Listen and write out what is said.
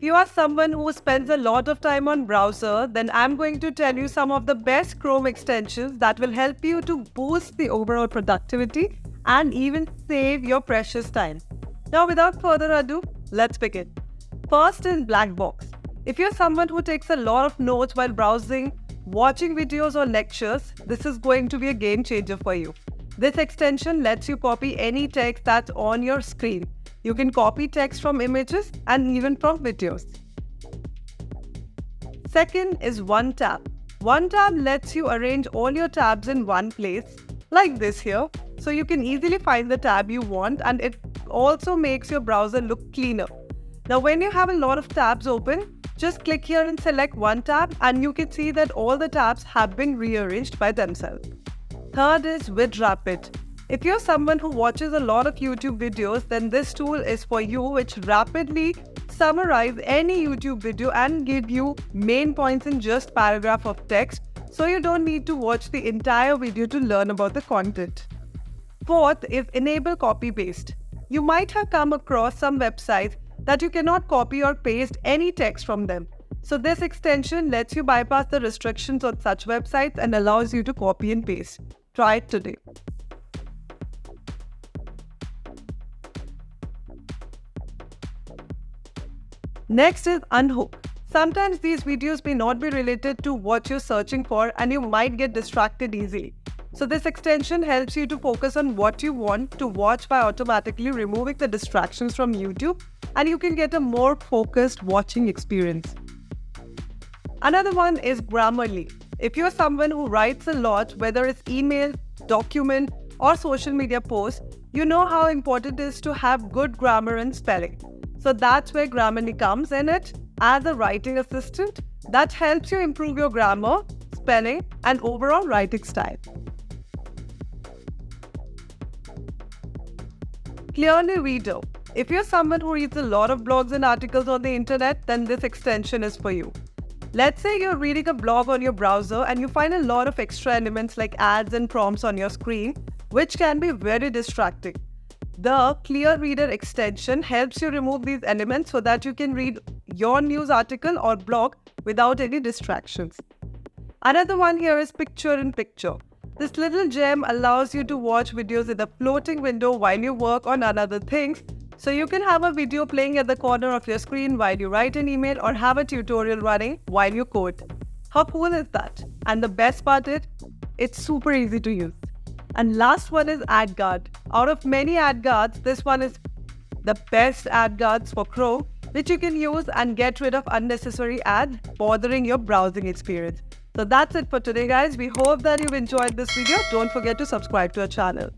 you are someone who spends a lot of time on browser, then I'm going to tell you some of the best Chrome extensions that will help you to boost the overall productivity and even save your precious time. Now, without further ado, let's begin. First is Blackbox. If you're someone who takes a lot of notes while browsing, watching videos or lectures, this is going to be a game changer for you. This extension lets you copy any text that's on your screen. You can copy text from images and even from videos. Second is OneTab. OneTab lets you arrange all your tabs in one place, like this here, so you can easily find the tab you want, and it also makes your browser look cleaner. Now, when you have a lot of tabs open, just click here and select one tab, and you can see that all the tabs have been rearranged by themselves. Third is Withdrait. If you're someone who watches a lot of YouTube videos, then this tool is for you, which rapidly summarizes any YouTube video and give you main points in just paragraph of text, so you don't need to watch the entire video to learn about the content. Fourth is Enable Copy Paste. You might have come across some websites that you cannot copy or paste any text from them. So this extension lets you bypass the restrictions on such websites and allows you to copy and paste. Try it today. Next is Unhook. Sometimes these videos may not be related to what you're searching for and you might get distracted easily. So this extension helps you to focus on what you want to watch by automatically removing the distractions from YouTube, and you can get a more focused watching experience. Another one is Grammarly. If you're someone who writes a lot, whether it's email, document, or social media posts, you know how important it is to have good grammar and spelling. So that's where Grammarly comes in it as a writing assistant that helps you improve your grammar, spelling, and overall writing style. Clearly Reader. If you're someone who reads a lot of blogs and articles on the internet, then this extension is for you. Let's say you're reading a blog on your browser and you find a lot of extra elements like ads and prompts on your screen, which can be very distracting. The Clear Reader extension helps you remove these elements so that you can read your news article or blog without any distractions. Another one here is Picture in Picture. This little gem allows you to watch videos in a floating window while you work on other things. So you can have a video playing at the corner of your screen while you write an email or have a tutorial running while you code. How cool is that? And the best part is, it's super easy to use. And last one is ADGuard. Out of many ADGuards, this one is the best ADGuards for Chrome, which you can use and get rid of unnecessary ads bothering your browsing experience. So that's it for today, guys. We hope that you've enjoyed this video. Don't forget to subscribe to our channel.